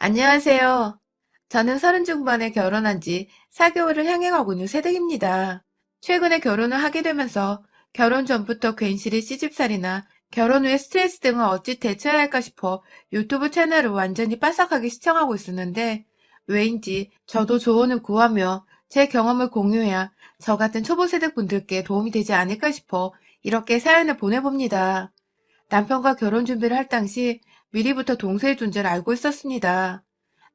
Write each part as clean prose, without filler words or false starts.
안녕하세요. 저는 서른 중반에 결혼한 지 4개월을 향해 가고 있는 새댁입니다. 최근에 결혼을 하게 되면서 결혼 전부터 괜시리 시집살이나 결혼 후에 스트레스 등을 어찌 대처해야 할까 싶어 유튜브 채널을 완전히 빠삭하게 시청하고 있었는데 왜인지 저도 조언을 구하며 제 경험을 공유해야 저 같은 초보 세대 분들께 도움이 되지 않을까 싶어 이렇게 사연을 보내봅니다. 남편과 결혼 준비를 할 당시 미리부터 동서의 존재를 알고 있었습니다.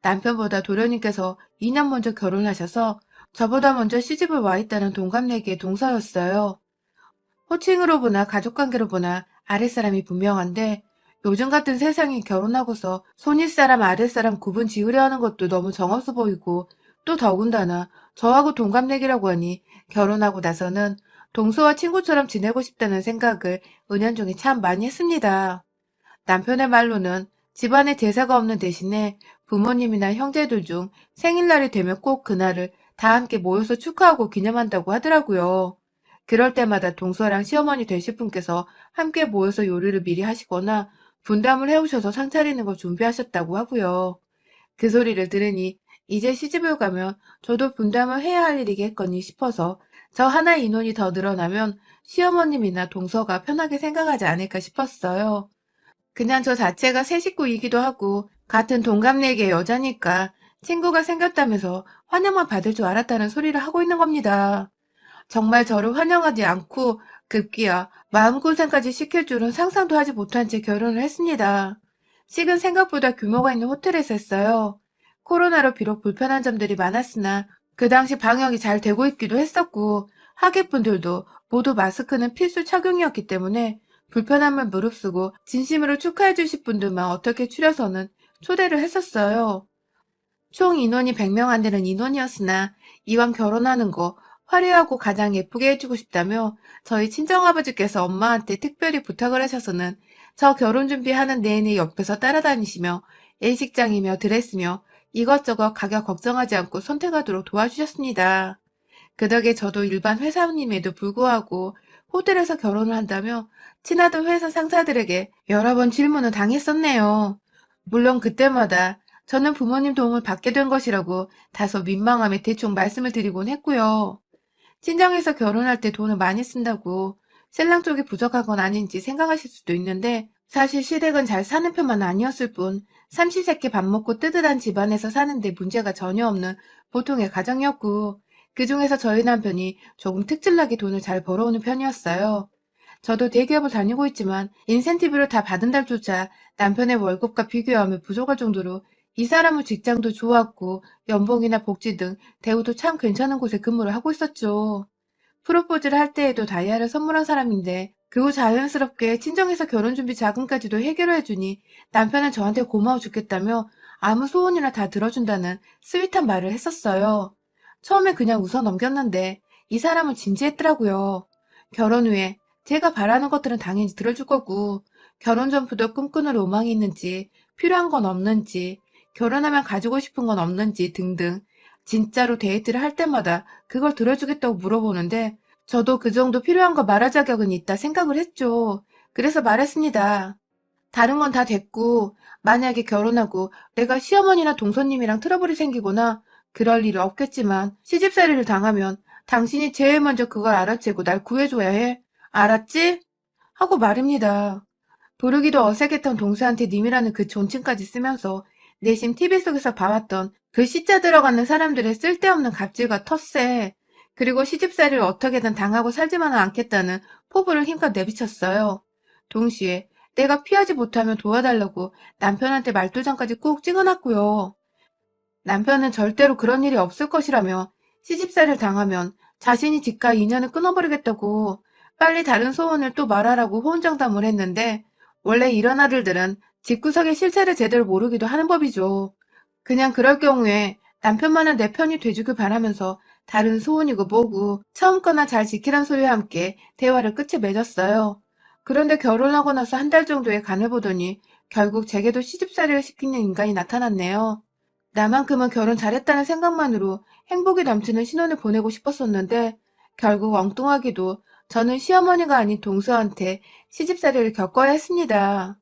남편보다 도련님께서 2년 먼저 결혼하셔서 저보다 먼저 시집을 와 있다는 동갑내기의 동서였어요. 호칭으로 보나 가족관계로 보나 아랫사람이 분명한데 요즘 같은 세상에 결혼하고서 손윗사람 아랫사람 구분 지으려 하는 것도 너무 정없어 보이고 또 더군다나 저하고 동갑내기라고 하니 결혼하고 나서는 동서와 친구처럼 지내고 싶다는 생각을 은연중에 참 많이 했습니다. 남편의 말로는 집안에 제사가 없는 대신에 부모님이나 형제들 중 생일날이 되면 꼭 그날을 다 함께 모여서 축하하고 기념한다고 하더라고요. 그럴 때마다 동서랑 시어머니 되실 분께서 함께 모여서 요리를 미리 하시거나 분담을 해오셔서 상 차리는 걸 준비하셨다고 하고요. 그 소리를 들으니 이제 시집을 가면 저도 분담을 해야 할 일이겠거니 싶어서 저 하나의 인원이 더 늘어나면 시어머님이나 동서가 편하게 생각하지 않을까 싶었어요. 그냥 저 자체가 새 식구이기도 하고 같은 동갑내기의 여자니까 친구가 생겼다면서 환영만 받을 줄 알았다는 소리를 하고 있는 겁니다. 정말 저를 환영하지 않고 급기야 마음고생까지 시킬 줄은 상상도 하지 못한 채 결혼을 했습니다. 식은 생각보다 규모가 있는 호텔에서 했어요. 코로나로 비록 불편한 점들이 많았으나 그 당시 방역이 잘 되고 있기도 했었고 하객분들도 모두 마스크는 필수 착용이었기 때문에 불편함을 무릅쓰고 진심으로 축하해 주실 분들만 어떻게 추려서는 초대를 했었어요. 총 인원이 100명 안 되는 인원이었으나 이왕 결혼하는 거 화려하고 가장 예쁘게 해주고 싶다며 저희 친정아버지께서 엄마한테 특별히 부탁을 하셔서는 저 결혼 준비하는 내내 옆에서 따라다니시며 예식장이며 드레스며 이것저것 가격 걱정하지 않고 선택하도록 도와주셨습니다. 그 덕에 저도 일반 회사원임에도 불구하고 호텔에서 결혼을 한다며 친하던 회사 상사들에게 여러 번 질문을 당했었네요. 물론 그때마다 저는 부모님 도움을 받게 된 것이라고 다소 민망함에 대충 말씀을 드리곤 했고요. 친정에서 결혼할 때 돈을 많이 쓴다고 신랑 쪽이 부족한 건 아닌지 생각하실 수도 있는데 사실 시댁은 잘 사는 편만 아니었을 뿐 삼시세끼 밥 먹고 뜨뜻한 집안에서 사는데 문제가 전혀 없는 보통의 가정이었고 그중에서 저희 남편이 조금 특출나게 돈을 잘 벌어오는 편이었어요. 저도 대기업을 다니고 있지만 인센티브를 다 받은 달조차 남편의 월급과 비교하면 부족할 정도로 이 사람은 직장도 좋았고 연봉이나 복지 등 대우도 참 괜찮은 곳에 근무를 하고 있었죠. 프로포즈를 할 때에도 다이아를 선물한 사람인데 그 후 자연스럽게 친정에서 결혼준비 자금까지도 해결을 해주니 남편은 저한테 고마워 죽겠다며 아무 소원이나 다 들어준다는 스윗한 말을 했었어요. 처음엔 그냥 웃어 넘겼는데 이 사람은 진지했더라고요. 결혼 후에 제가 바라는 것들은 당연히 들어줄 거고 결혼 전부터 꿈꾸는 로망이 있는지 필요한 건 없는지 결혼하면 가지고 싶은 건 없는지 등등 진짜로 데이트를 할 때마다 그걸 들어주겠다고 물어보는데 저도 그 정도 필요한 거 말할 자격은 있다 생각을 했죠. 그래서 말했습니다. 다른 건 다 됐고 만약에 결혼하고 내가 시어머니나 동서님이랑 트러블이 생기거나 그럴 일은 없겠지만 시집살이를 당하면 당신이 제일 먼저 그걸 알아채고 날 구해줘야 해. 알았지? 하고 말입니다. 부르기도 어색했던 동서한테 님이라는 그 존칭까지 쓰면서 내심 TV 속에서 봐왔던 그 시자 들어가는 사람들의 쓸데없는 갑질과 텃세 그리고 시집살이를 어떻게든 당하고 살지만은 않겠다는 포부를 힘껏 내비쳤어요. 동시에 내가 피하지 못하면 도와달라고 남편한테 말도장까지 꾹 찍어놨고요. 남편은 절대로 그런 일이 없을 것이라며 시집살이를 당하면 자신이 집과 인연을 끊어버리겠다고 빨리 다른 소원을 또 말하라고 호언장담을 했는데 원래 이런 아들들은 집구석의 실체를 제대로 모르기도 하는 법이죠. 그냥 그럴 경우에 남편만은 내 편이 돼주길 바라면서 다른 소원이고 뭐고 처음 거나 잘 지키란 소리와 함께 대화를 끝에 맺었어요. 그런데 결혼하고 나서 한 달 정도의 간을 보더니 결국 제게도 시집살이를 시키는 인간이 나타났네요. 나만큼은 결혼 잘했다는 생각만으로 행복이 넘치는 신혼을 보내고 싶었었는데 결국 엉뚱하게도 저는 시어머니가 아닌 동서한테 시집살이를 겪어야 했습니다.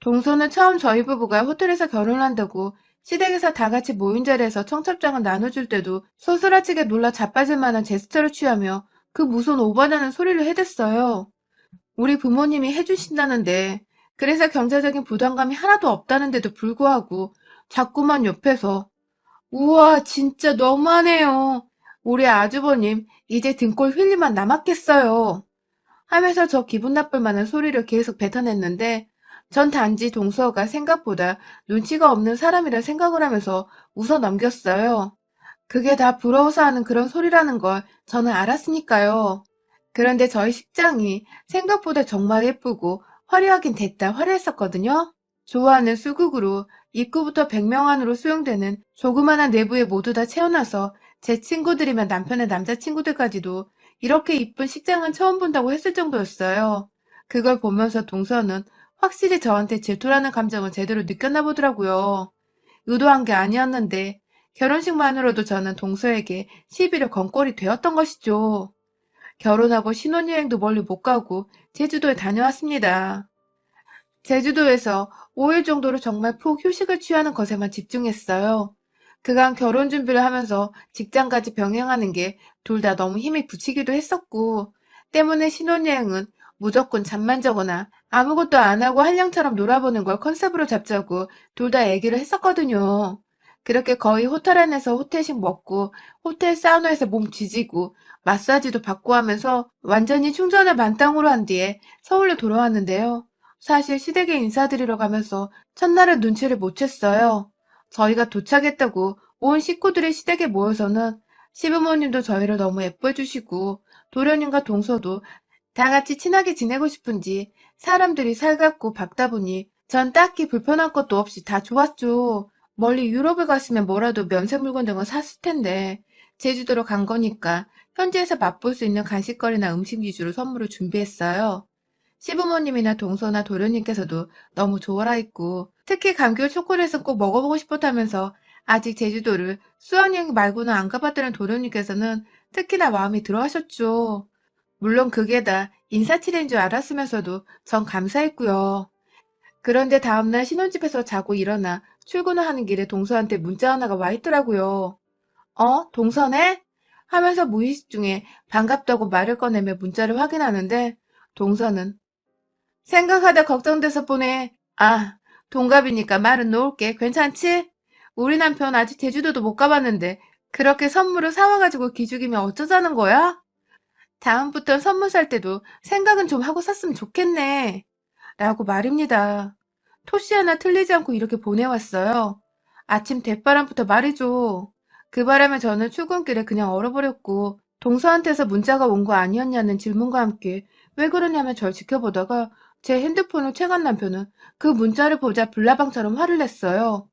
동서는 처음 저희 부부가 호텔에서 결혼한다고 시댁에서 다 같이 모인 자리에서 청첩장을 나눠줄 때도 소스라치게 놀라 자빠질 만한 제스처를 취하며 그 무슨 오바다는 소리를 해댔어요. 우리 부모님이 해주신다는데, 그래서 경제적인 부담감이 하나도 없다는데도 불구하고 자꾸만 옆에서 우와, 진짜 너무하네요. 우리 아주버님 이제 등골 휠리만 남았겠어요. 하면서 저 기분 나쁠 만한 소리를 계속 뱉어냈는데 전 단지 동서가 생각보다 눈치가 없는 사람이라 생각을 하면서 웃어 넘겼어요. 그게 다 부러워서 하는 그런 소리라는 걸 저는 알았으니까요. 그런데 저희 식장이 생각보다 정말 예쁘고 화려하긴 됐다 화려했었거든요. 좋아하는 수국으로 입구부터 100명 안으로 수용되는 조그마한 내부에 모두 다 채워놔서 제 친구들이면 남편의 남자친구들까지도 이렇게 이쁜 식장은 처음 본다고 했을 정도였어요. 그걸 보면서 동서는 확실히 저한테 질투라는 감정을 제대로 느꼈나 보더라고요. 의도한 게 아니었는데 결혼식만으로도 저는 동서에게 시비를 건 꼴이 되었던 것이죠. 결혼하고 신혼여행도 멀리 못 가고 제주도에 다녀왔습니다. 제주도에서 5일 정도로 정말 푹 휴식을 취하는 것에만 집중했어요. 그간 결혼 준비를 하면서 직장까지 병행하는 게 둘 다 너무 힘이 붙이기도 했었고, 때문에 신혼여행은 무조건 잠만 자거나 아무것도 안 하고 한량처럼 놀아보는 걸 컨셉으로 잡자고 둘 다 얘기를 했었거든요. 그렇게 거의 호텔 안에서 호텔식 먹고, 호텔 사우나에서 몸 지지고, 마사지도 받고 하면서 완전히 충전을 만땅으로 한 뒤에 서울로 돌아왔는데요. 사실 시댁에 인사드리러 가면서 첫날은 눈치를 못 챘어요. 저희가 도착했다고 온 식구들이 시댁에 모여서는 시부모님도 저희를 너무 예뻐해 주시고 도련님과 동서도 다 같이 친하게 지내고 싶은지 사람들이 살갑고 밝다 보니 전 딱히 불편한 것도 없이 다 좋았죠. 멀리 유럽에 갔으면 뭐라도 면세 물건 등을 샀을 텐데 제주도로 간 거니까 현지에서 맛볼 수 있는 간식거리나 음식 위주로 선물을 준비했어요. 시부모님이나 동서나 도련님께서도 너무 좋아라 했고 특히 감귤 초콜릿은 꼭 먹어보고 싶었다면서 아직 제주도를 수학여행 말고는 안 가봤다는 도련님께서는 특히나 마음이 들어하셨죠. 물론 그게 다 인사치레인 줄 알았으면서도 전 감사했고요. 그런데 다음날 신혼집에서 자고 일어나 출근을 하는 길에 동서한테 문자 하나가 와 있더라고요. 동서네? 하면서 무의식 중에 반갑다고 말을 꺼내며 문자를 확인하는데 동서는 생각하다 걱정돼서 보내. 아, 동갑이니까 말은 놓을게. 괜찮지? 우리 남편 아직 제주도도 못 가봤는데 그렇게 선물을 사와가지고 기죽이면 어쩌자는 거야? 다음부턴 선물 살 때도 생각은 좀 하고 샀으면 좋겠네. 라고 말입니다. 토시 하나 틀리지 않고 이렇게 보내왔어요. 아침 대바람부터 말이죠. 그 바람에 저는 출근길에 그냥 얼어버렸고 동서한테서 문자가 온 거 아니었냐는 질문과 함께 왜 그러냐며 절 지켜보다가 제 핸드폰을 채간 남편은 그 문자를 보자 불나방처럼 화를 냈어요.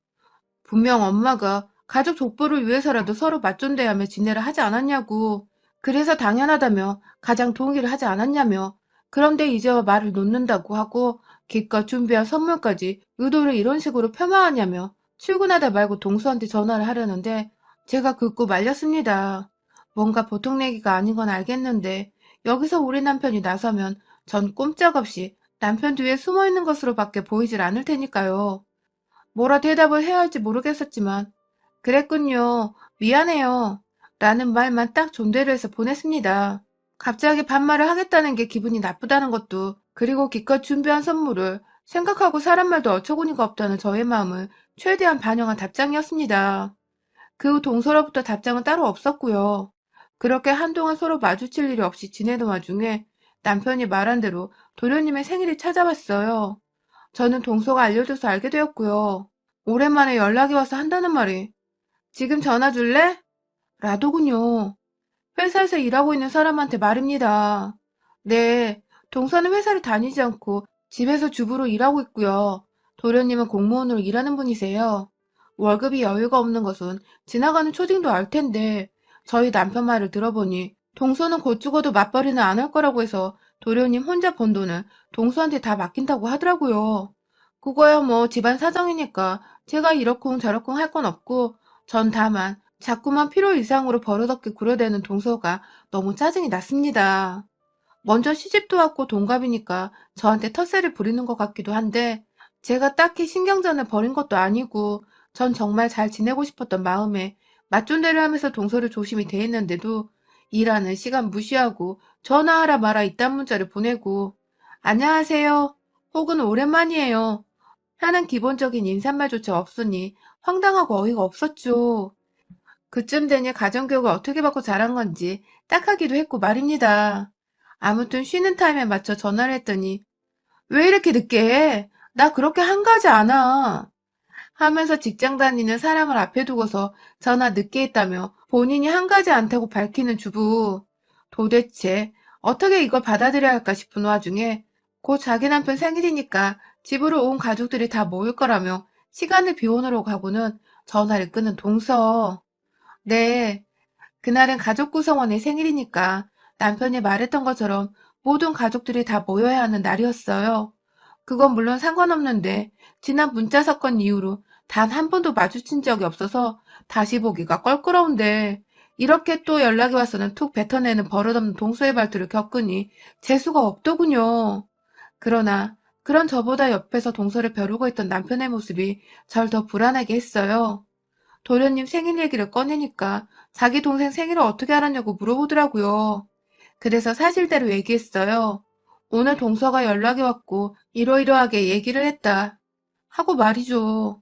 분명 엄마가 가족 족보를 위해서라도 서로 맞존대하며 지내라 하지 않았냐고. 그래서 당연하다며 가장 동의를 하지 않았냐며. 그런데 이제 와 말을 놓는다고 하고 기껏 준비한 선물까지 의도를 이런 식으로 폄하하냐며 출근하다 말고 동수한테 전화를 하려는데 제가 긋고 말렸습니다. 뭔가 보통 얘기가 아닌 건 알겠는데 여기서 우리 남편이 나서면 전 꼼짝없이 남편 뒤에 숨어있는 것으로밖에 보이질 않을 테니까요. 뭐라 대답을 해야 할지 모르겠었지만 그랬군요. 미안해요. 라는 말만 딱 존대를 해서 보냈습니다. 갑자기 반말을 하겠다는 게 기분이 나쁘다는 것도 그리고 기껏 준비한 선물을 생각하고 사람 말도 어처구니가 없다는 저의 마음을 최대한 반영한 답장이었습니다. 그 후 동서로부터 답장은 따로 없었고요. 그렇게 한동안 서로 마주칠 일이 없이 지내던 와중에 남편이 말한 대로 도련님의 생일이 찾아왔어요. 저는 동서가 알려줘서 알게 되었고요. 오랜만에 연락이 와서 한다는 말이 지금 전화 줄래? 라더군요. 회사에서 일하고 있는 사람한테 말입니다. 네, 동서는 회사를 다니지 않고 집에서 주부로 일하고 있고요. 도련님은 공무원으로 일하는 분이세요. 월급이 여유가 없는 것은 지나가는 초딩도 알 텐데 저희 남편 말을 들어보니 동서는 곧 죽어도 맞벌이는 안 할 거라고 해서 도련님 혼자 번 돈을 동서한테 다 맡긴다고 하더라고요. 그거야 뭐 집안 사정이니까 제가 이러쿵 저러쿵 할 건 없고 전 다만 자꾸만 필요 이상으로 버릇없게 구려대는 동서가 너무 짜증이 났습니다. 먼저 시집도 왔고 동갑이니까 저한테 텃세를 부리는 것 같기도 한데 제가 딱히 신경전을 벌인 것도 아니고 전 정말 잘 지내고 싶었던 마음에 맞존대를 하면서 동서를 조심히 대했는데도 일하는 시간 무시하고 전화하라 마라 이딴 문자를 보내고 안녕하세요 혹은 오랜만이에요 하는 기본적인 인사말조차 없으니 황당하고 어이가 없었죠. 그쯤 되니 가정교육을 어떻게 받고 자란 건지 딱하기도 했고 말입니다. 아무튼 쉬는 타임에 맞춰 전화를 했더니 왜 이렇게 늦게 해? 나 그렇게 한가하지 않아. 하면서 직장 다니는 사람을 앞에 두고서 전화 늦게 했다며 본인이 한가하지 않다고 밝히는 주부. 도대체 어떻게 이걸 받아들여야 할까 싶은 와중에 곧 자기 남편 생일이니까 집으로 온 가족들이 다 모일 거라며 시간을 비워놓으러 가고는 전화를 끊은 동서. 네, 그날은 가족 구성원의 생일이니까 남편이 말했던 것처럼 모든 가족들이 다 모여야 하는 날이었어요. 그건 물론 상관없는데 지난 문자 사건 이후로 단 한 번도 마주친 적이 없어서 다시 보기가 껄끄러운데 이렇게 또 연락이 와서는 툭 뱉어내는 버릇없는 동서의 말투를 겪으니 재수가 없더군요. 그러나 그런 저보다 옆에서 동서를 벼르고 있던 남편의 모습이 절 더 불안하게 했어요. 도련님 생일 얘기를 꺼내니까 자기 동생 생일을 어떻게 알았냐고 물어보더라고요. 그래서 사실대로 얘기했어요. 오늘 동서가 연락이 왔고 이러이러하게 얘기를 했다. 하고 말이죠.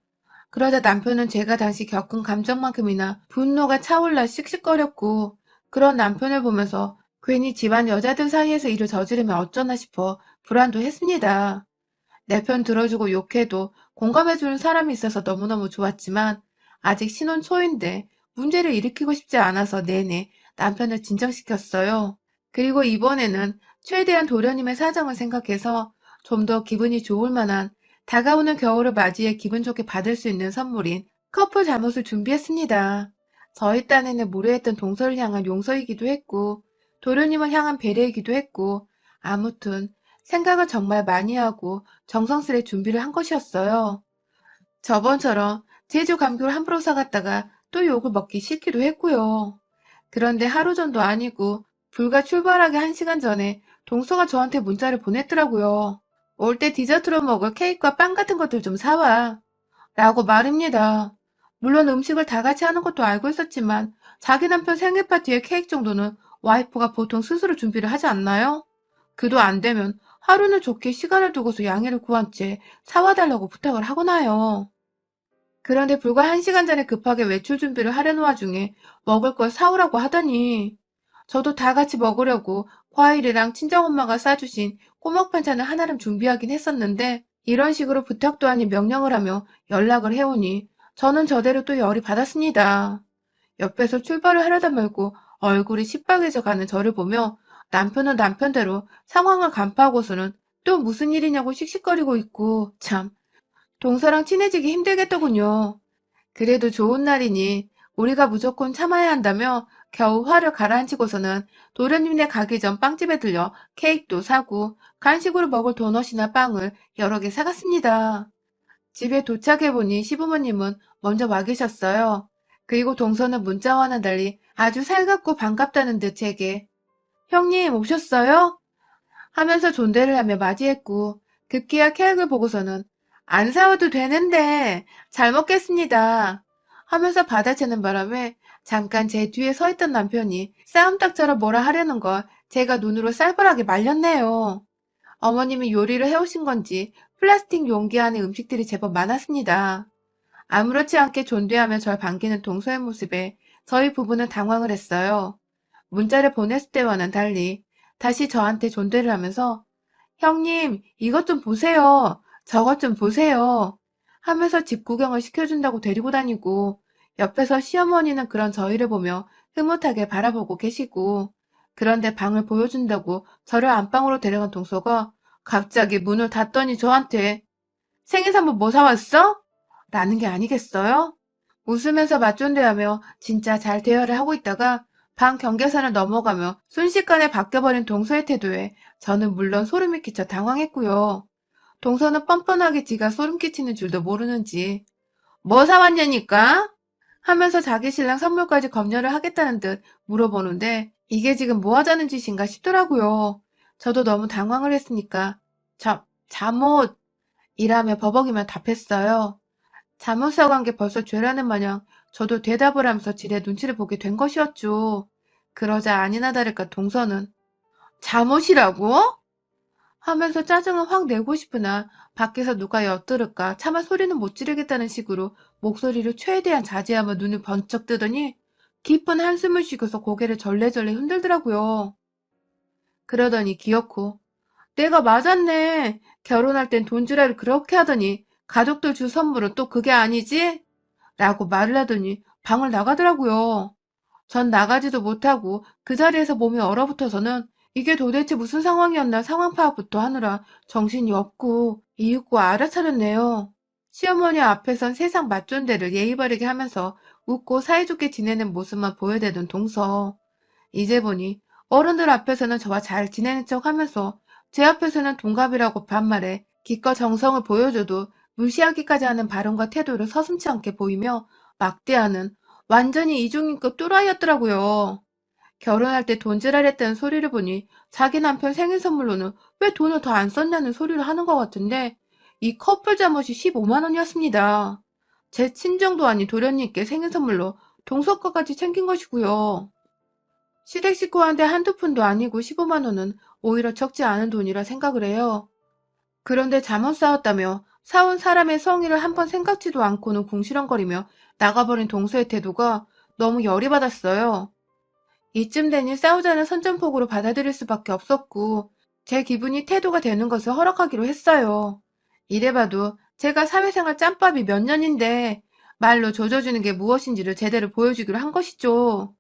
그러자 남편은 제가 당시 겪은 감정만큼이나 분노가 차올라 씩씩거렸고 그런 남편을 보면서 괜히 집안 여자들 사이에서 일을 저지르면 어쩌나 싶어 불안도 했습니다. 내 편 들어주고 욕해도 공감해주는 사람이 있어서 너무너무 좋았지만 아직 신혼 초인데 문제를 일으키고 싶지 않아서 내내 남편을 진정시켰어요. 그리고 이번에는 최대한 도련님의 사정을 생각해서 좀 더 기분이 좋을 만한 다가오는 겨울을 맞이해 기분 좋게 받을 수 있는 선물인 커플 잠옷을 준비했습니다. 저희 딴에는 무례했던 동서를 향한 용서이기도 했고 도련님을 향한 배려이기도 했고 아무튼 생각을 정말 많이 하고 정성스레 준비를 한 것이었어요. 저번처럼 제주 감귤 함부로 사갔다가 또 욕을 먹기 싫기도 했고요. 그런데 하루 전도 아니고 불과 출발하기 1시간 전에 동서가 저한테 문자를 보냈더라고요. 올 때 디저트로 먹을 케이크와 빵 같은 것들 좀 사와. 라고 말입니다. 물론 음식을 다 같이 하는 것도 알고 있었지만 자기 남편 생일 파티의 케이크 정도는 와이프가 보통 스스로 준비를 하지 않나요? 그도 안 되면 하루는 좋게 시간을 두고서 양해를 구한 채 사와 달라고 부탁을 하거나요. 그런데 불과 1시간 전에 급하게 외출 준비를 하려는 와중에 먹을 걸 사오라고 하더니 저도 다 같이 먹으려고 과일이랑 친정엄마가 싸주신 꼬막 반찬을 하나름 준비하긴 했었는데 이런 식으로 부탁도 아닌 명령을 하며 연락을 해오니 저는 저대로 또 열이 받았습니다. 옆에서 출발을 하려다 말고 얼굴이 시뻘개져 가는 저를 보며 남편은 남편대로 상황을 간파하고서는 또 무슨 일이냐고 씩씩거리고 있고 참 동서랑 친해지기 힘들겠더군요. 그래도 좋은 날이니 우리가 무조건 참아야 한다며 겨우 화를 가라앉히고서는 도련님네 가기 전 빵집에 들려 케이크도 사고 간식으로 먹을 도넛이나 빵을 여러 개 사갔습니다. 집에 도착해보니 시부모님은 먼저 와 계셨어요. 그리고 동서는 문자와는 달리 아주 살갑고 반갑다는 듯 제게 형님 오셨어요? 하면서 존대를 하며 맞이했고 급기야 케이크를 보고서는 안 사와도 되는데 잘 먹겠습니다 하면서 받아채는 바람에 잠깐 제 뒤에 서 있던 남편이 싸움닭처럼 뭐라 하려는 걸 제가 눈으로 쌀벌하게 말렸네요. 어머님이 요리를 해오신 건지 플라스틱 용기 안에 음식들이 제법 많았습니다. 아무렇지 않게 존대하며 절 반기는 동서의 모습에 저희 부부는 당황을 했어요. 문자를 보냈을 때와는 달리 다시 저한테 존대를 하면서 형님 이것 좀 보세요. 저것 좀 보세요. 하면서 집 구경을 시켜준다고 데리고 다니고 옆에서 시어머니는 그런 저희를 보며 흐뭇하게 바라보고 계시고 그런데 방을 보여준다고 저를 안방으로 데려간 동서가 갑자기 문을 닫더니 저한테 생일 선물 뭐 사왔어? 라는 게 아니겠어요? 웃으면서 맞존대하며 진짜 잘 대화를 하고 있다가 방 경계선을 넘어가며 순식간에 바뀌어버린 동서의 태도에 저는 물론 소름이 끼쳐 당황했고요. 동서는 뻔뻔하게 지가 소름 끼치는 줄도 모르는지 뭐 사왔냐니까? 하면서 자기 신랑 선물까지 검열을 하겠다는 듯 물어보는데 이게 지금 뭐 하자는 짓인가 싶더라고요. 저도 너무 당황을 했으니까 잠옷 이라며 버벅이며 답했어요. 자문사 간 게 벌써 죄라는 마냥 저도 대답을 하면서 지레 눈치를 보게 된 것이었죠. 그러자 아니나 다를까 동서는 잠옷이라고? 하면서 짜증을 확 내고 싶으나 밖에서 누가 엿들을까 차마 소리는 못 지르겠다는 식으로 목소리를 최대한 자제하며 눈을 번쩍 뜨더니 깊은 한숨을 쉬고서 고개를 절레절레 흔들더라고요. 그러더니 기어코 내가 맞았네. 결혼할 땐 돈주라를 그렇게 하더니 가족들 줄 선물은 또 그게 아니지? 라고 말을 하더니 방을 나가더라고요. 전 나가지도 못하고 그 자리에서 몸이 얼어붙어서는 이게 도대체 무슨 상황이었나 상황 파악부터 하느라 정신이 없고 이윽고 알아차렸네요. 시어머니 앞에선 세상 맞존대를 예의 바르게 하면서 웃고 사이좋게 지내는 모습만 보여대던 동서. 이제 보니 어른들 앞에서는 저와 잘 지내는 척 하면서 제 앞에서는 동갑이라고 반말해 기껏 정성을 보여줘도 무시하기까지 하는 발언과 태도를 서슴지 않게 보이며 막대하는 완전히 이중인급 또라이였더라고요. 결혼할 때 돈지랄했다는 소리를 보니 자기 남편 생일 선물로는 왜 돈을 더 안 썼냐는 소리를 하는 것 같은데 이 커플 잠옷이 15만 원이었습니다. 제 친정도 아닌 도련님께 생일 선물로 동서과까지 챙긴 것이고요. 시댁 식구한테 한두 푼도 아니고 15만 원은 오히려 적지 않은 돈이라 생각을 해요. 그런데 잠옷 싸웠다며 사온 사람의 성의를 한번 생각지도 않고는 궁시렁거리며 나가버린 동서의 태도가 너무 열이 받았어요. 이쯤 되니 싸우자는 선전포고로 받아들일 수밖에 없었고 제 기분이 태도가 되는 것을 허락하기로 했어요. 이래봐도 제가 사회생활 짬밥이 몇 년인데 말로 조져주는 게 무엇인지를 제대로 보여주기로 한 것이죠.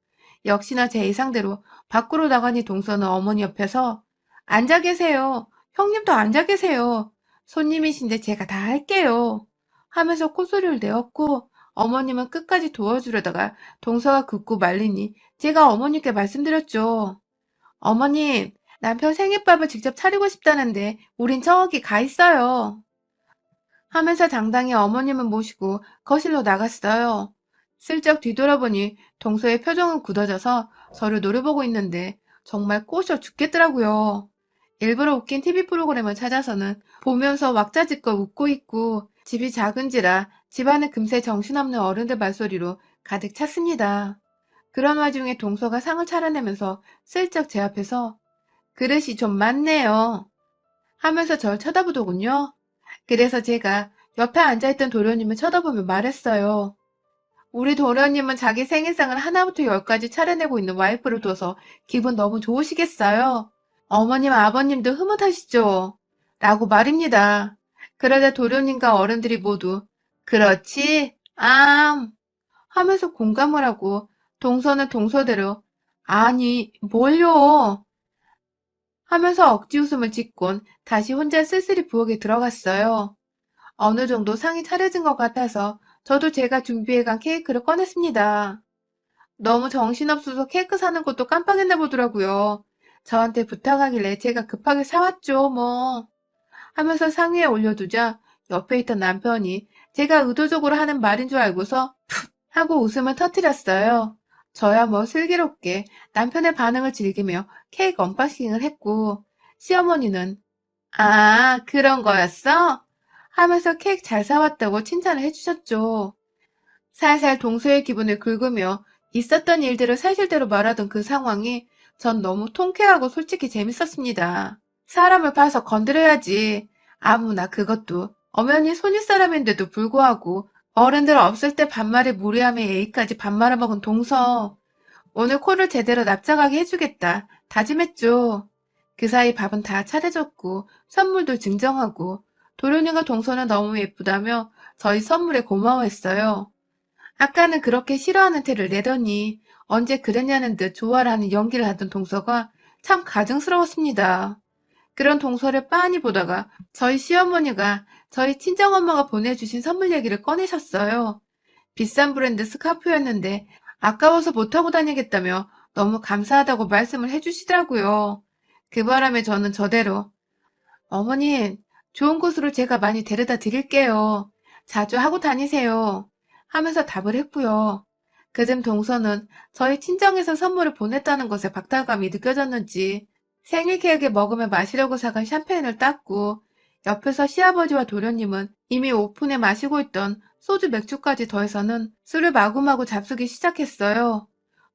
역시나 제 예상대로 밖으로 나가니 동서는 어머니 옆에서 앉아 계세요. 형님도 앉아 계세요. 손님이신데 제가 다 할게요. 하면서 콧소리를 내었고 어머님은 끝까지 도와주려다가 동서가 긋고 말리니 제가 어머니께 말씀드렸죠. 어머님, 남편 생일밥을 직접 차리고 싶다는데 우린 저기 가 있어요. 하면서 당당히 어머님을 모시고 거실로 나갔어요. 슬쩍 뒤돌아보니 동서의 표정은 굳어져서 저를 노려보고 있는데 정말 꼬셔 죽겠더라고요. 일부러 웃긴 TV 프로그램을 찾아서는 보면서 왁자지껄 웃고 있고 집이 작은지라 집안에 금세 정신없는 어른들 말소리로 가득 찼습니다. 그런 와중에 동서가 상을 차려내면서 슬쩍 제 앞에서 그릇이 좀 많네요 하면서 절 쳐다보더군요. 그래서 제가 옆에 앉아있던 도련님을 쳐다보며 말했어요. 우리 도련님은 자기 생일상을 하나부터 열까지 차려내고 있는 와이프를 둬서 기분 너무 좋으시겠어요? 어머님, 아버님도 흐뭇하시죠? 라고 말입니다. 그러자 도련님과 어른들이 모두 그렇지, 하면서 공감을 하고 동서는 동서대로 아니, 뭘요? 하면서 억지 웃음을 짓곤 다시 혼자 쓸쓸히 부엌에 들어갔어요. 어느 정도 상이 차려진 것 같아서 저도 제가 준비해간 케이크를 꺼냈습니다. 너무 정신없어서 케이크 사는 것도 깜빡했나 보더라고요. 저한테 부탁하길래 제가 급하게 사왔죠, 뭐. 하면서 상위에 올려두자 옆에 있던 남편이 제가 의도적으로 하는 말인 줄 알고서 푹 하고 웃음을 터뜨렸어요. 저야 뭐 슬기롭게 남편의 반응을 즐기며 케이크 언박싱을 했고 시어머니는 아, 그런 거였어? 하면서 케이크 잘 사왔다고 칭찬을 해주셨죠. 살살 동서의 기분을 긁으며 있었던 일들을 사실대로 말하던 그 상황이 전 너무 통쾌하고 솔직히 재밌었습니다. 사람을 봐서 건드려야지. 아무나 그것도 엄연히 손윗 사람인데도 불구하고 어른들 없을 때 반말에 무례함에 A까지 반말을 먹은 동서. 오늘 코를 제대로 납작하게 해주겠다 다짐했죠. 그 사이 밥은 다 차려졌고 선물도 증정하고 도련이가 동서는 너무 예쁘다며 저희 선물에 고마워했어요. 아까는 그렇게 싫어하는 태를 내더니 언제 그랬냐는 듯 좋아라는 연기를 하던 동서가 참 가증스러웠습니다. 그런 동서를 빤히 보다가 저희 시어머니가 저희 친정엄마가 보내주신 선물 얘기를 꺼내셨어요. 비싼 브랜드 스카프였는데 아까워서 못하고 다니겠다며 너무 감사하다고 말씀을 해주시더라고요. 그 바람에 저는 저대로 어머님, 좋은 곳으로 제가 많이 데려다 드릴게요. 자주 하고 다니세요. 하면서 답을 했고요. 그즘 동서는 저희 친정에서 선물을 보냈다는 것에 박탈감이 느껴졌는지 생일 케이크에 먹으며 마시려고 사간 샴페인을 땄고 옆에서 시아버지와 도련님은 이미 오픈에 마시고 있던 소주 맥주까지 더해서는 술을 마구마구 잡수기 시작했어요.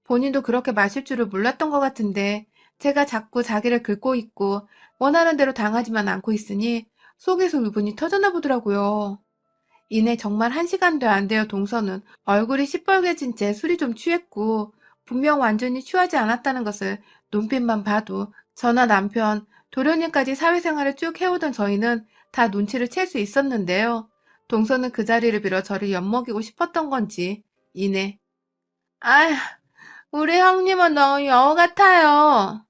본인도 그렇게 마실 줄을 몰랐던 것 같은데 제가 자꾸 자기를 긁고 있고 원하는 대로 당하지만 않고 있으니 속에서 울분이 터졌나 보더라고요. 이내 정말 1시간도 안 되어 동서는 얼굴이 시뻘개진 채 술이 좀 취했고 분명 완전히 취하지 않았다는 것을 눈빛만 봐도 저나 남편, 도련님까지 사회생활을 쭉 해오던 저희는 다 눈치를 챌 수 있었는데요. 동서는 그 자리를 빌어 저를 엿먹이고 싶었던 건지 이내 아휴, 우리 형님은 너무 여우 같아요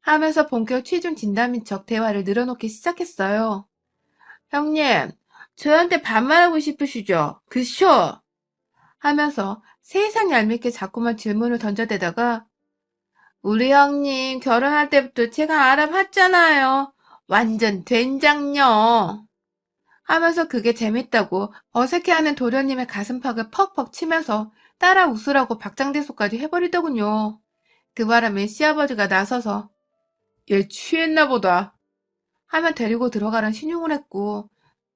하면서 본격 취중 진담인 척 대화를 늘어놓기 시작했어요. 형님, 저한테 반말하고 싶으시죠? 그쇼? 하면서 세상 얄밉게 자꾸만 질문을 던져대다가 우리 형님 결혼할 때부터 제가 알아봤잖아요. 완전 된장녀. 하면서 그게 재밌다고 어색해하는 도련님의 가슴팍을 퍽퍽 치면서 따라 웃으라고 박장대소까지 해버리더군요. 그 바람에 시아버지가 나서서 얘 취했나 보다 하며 데리고 들어가란 신용을 했고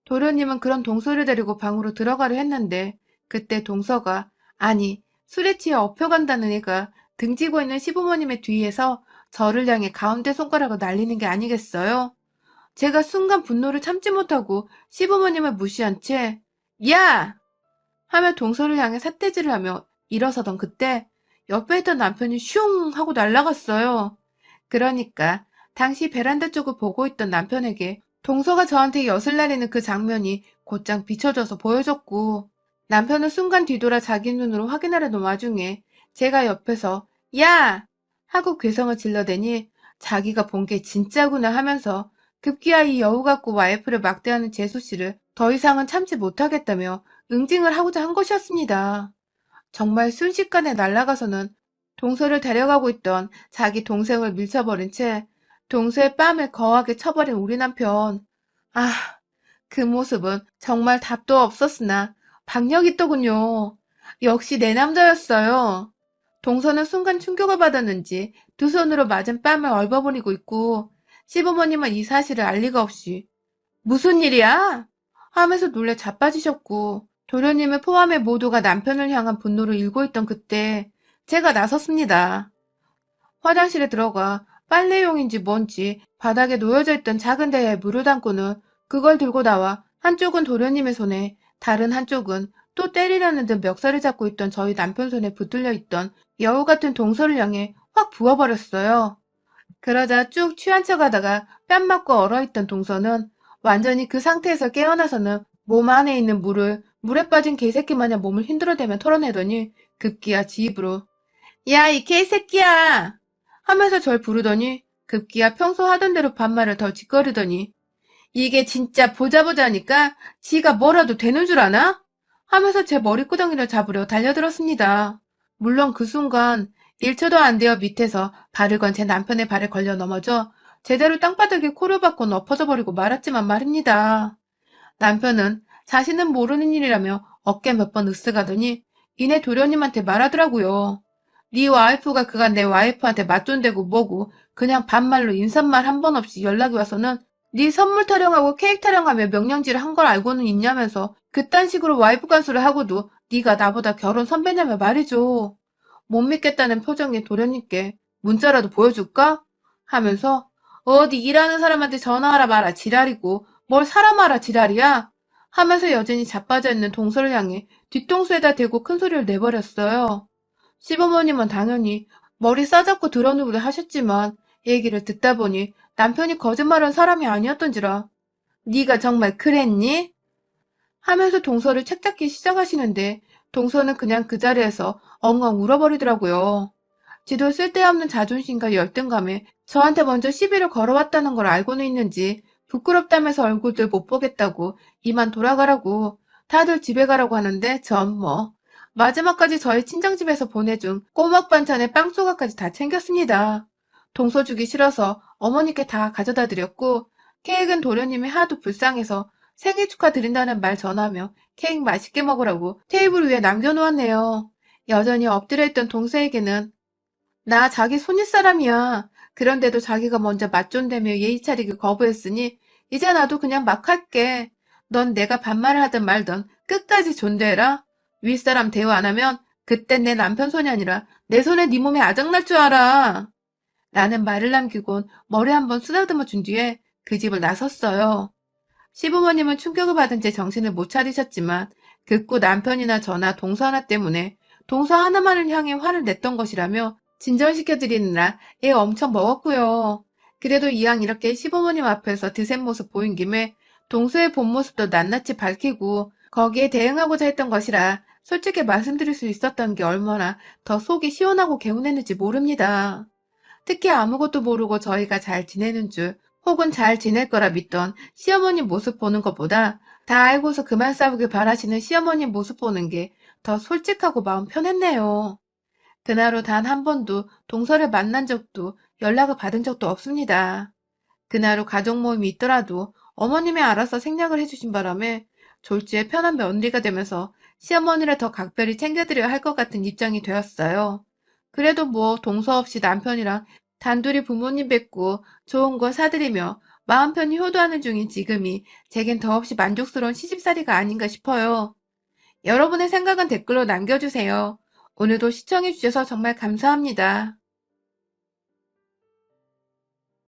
도련님은 그런 동서를 데리고 방으로 들어가려 했는데 그때 동서가 아니 술에 취해 엎혀간다는 애가 등지고 있는 시부모님의 뒤에서 저를 향해 가운데 손가락을 날리는 게 아니겠어요? 제가 순간 분노를 참지 못하고 시부모님을 무시한 채 야! 하며 동서를 향해 삿대질을 하며 일어서던 그때 옆에 있던 남편이 슝 하고 날아갔어요. 그러니까 당시 베란다 쪽을 보고 있던 남편에게 동서가 저한테 엿을 내리는 그 장면이 곧장 비춰져서 보여졌고 남편은 순간 뒤돌아 자기 눈으로 확인하려던 와중에 제가 옆에서 야! 하고 괴성을 질러대니 자기가 본 게 진짜구나 하면서 급기야 이 여우 같고 와이프를 막대하는 재수씨를 더 이상은 참지 못하겠다며 응징을 하고자 한 것이었습니다. 정말 순식간에 날아가서는 동서를 데려가고 있던 자기 동생을 밀쳐버린 채 동서의 뺨을 거하게 쳐버린 우리 남편. 아, 그 모습은 정말 답도 없었으나 박력이 있더군요. 역시 내 남자였어요. 동서는 순간 충격을 받았는지 두 손으로 맞은 뺨을 얼버무리고 있고 시부모님은 이 사실을 알 리가 없이 무슨 일이야? 하면서 놀래 자빠지셨고 도련님을 포함해 모두가 남편을 향한 분노를 일고 있던 그때 제가 나섰습니다. 화장실에 들어가 빨래용인지 뭔지 바닥에 놓여져 있던 작은 대야에 물을 담고는 그걸 들고 나와 한쪽은 도련님의 손에 다른 한쪽은 또 때리려는 듯 멱살을 잡고 있던 저희 남편 손에 붙들려 있던 여우 같은 동서를 향해 확 부어버렸어요. 그러자 쭉 취한 척 하다가 뺨 맞고 얼어있던 동서는 완전히 그 상태에서 깨어나서는 몸 안에 있는 물을 물에 빠진 개새끼 마냥 몸을 힘들어대며 털어내더니 급기야 지 입으로 야, 이 개새끼야! 하면서 절 부르더니 급기야 평소 하던 대로 반말을 더 짓거리더니 이게 진짜 보자보자니까 지가 뭐라도 되는 줄 아나? 하면서 제 머리끄덩이를 잡으려 달려들었습니다. 물론 그 순간 1초도 안 되어 밑에서 발을 건 제 남편의 발에 걸려 넘어져 제대로 땅바닥에 코를 박고 엎어져 버리고 말았지만 말입니다. 남편은 자신은 모르는 일이라며 어깨 몇 번 으쓱하더니 이내 도련님한테 말하더라고요. 네 와이프가 그간 내 와이프한테 맞존대고 뭐고 그냥 반말로 인사말 한 번 없이 연락이 와서는 네 선물 타령하고 케이크 타령하며 명령질을 한 걸 알고는 있냐면서 그딴 식으로 와이프 간수를 하고도 네가 나보다 결혼 선배냐며 말이죠. 못 믿겠다는 표정의 도련님께 문자라도 보여줄까? 하면서 어디 일하는 사람한테 전화하라 마라 지랄이고 뭘 사람 알아 지랄이야? 하면서 여전히 자빠져 있는 동서를 향해 뒤통수에다 대고 큰 소리를 내버렸어요. 시부모님은 당연히 머리 싸잡고 드러누르려 하셨지만 얘기를 듣다 보니 남편이 거짓말한 사람이 아니었던지라 네가 정말 그랬니? 하면서 동서를 책잡기 시작하시는데 동서는 그냥 그 자리에서 엉엉 울어버리더라고요. 지도 쓸데없는 자존심과 열등감에 저한테 먼저 시비를 걸어왔다는 걸 알고는 있는지 부끄럽다면서 얼굴들 못 보겠다고 이만 돌아가라고 다들 집에 가라고 하는데 전 뭐 마지막까지 저희 친정집에서 보내준 꼬막 반찬에 빵 조각까지 다 챙겼습니다. 동서 주기 싫어서 어머니께 다 가져다 드렸고 케이크는 도련님이 하도 불쌍해서 생일 축하드린다는 말 전하며 케이크 맛있게 먹으라고 테이블 위에 남겨놓았네요. 여전히 엎드려 있던 동서에게는 나 자기 손윗사람이야. 그런데도 자기가 먼저 맞존대며 예의 차리기 거부했으니 이제 나도 그냥 막 할게. 넌 내가 반말을 하든 말든 끝까지 존대해라. 윗사람 대우 안 하면 그땐 내 남편 손이 아니라 내 손에 네 몸에 아작날 줄 알아. 라는 말을 남기곤 머리 한번 쓰다듬어 준 뒤에 그 집을 나섰어요. 시부모님은 충격을 받은 채 정신을 못 차리셨지만 극구 남편이나 저나 동서 하나 때문에 동서 하나만을 향해 화를 냈던 것이라며 진정시켜드리느라 애 엄청 먹었고요. 그래도 이왕 이렇게 시부모님 앞에서 드센 모습 보인 김에 동서의 본 모습도 낱낱이 밝히고 거기에 대응하고자 했던 것이라 솔직히 말씀드릴 수 있었던 게 얼마나 더 속이 시원하고 개운했는지 모릅니다. 특히 아무것도 모르고 저희가 잘 지내는 줄 혹은 잘 지낼 거라 믿던 시어머님 모습 보는 것보다 다 알고서 그만 싸우길 바라시는 시어머님 모습 보는 게 더 솔직하고 마음 편했네요. 그날 후 단 한 번도 동서를 만난 적도 연락을 받은 적도 없습니다. 그날 후 가족 모임이 있더라도 어머님이 알아서 생략을 해주신 바람에 졸지에 편한 며느리가 되면서 시어머니를 더 각별히 챙겨드려야 할 것 같은 입장이 되었어요. 그래도 뭐 동서 없이 남편이랑 단둘이 부모님 뵙고 좋은 거 사드리며 마음 편히 효도하는 중인 지금이 제겐 더없이 만족스러운 시집살이가 아닌가 싶어요. 여러분의 생각은 댓글로 남겨주세요. 오늘도 시청해주셔서 정말 감사합니다.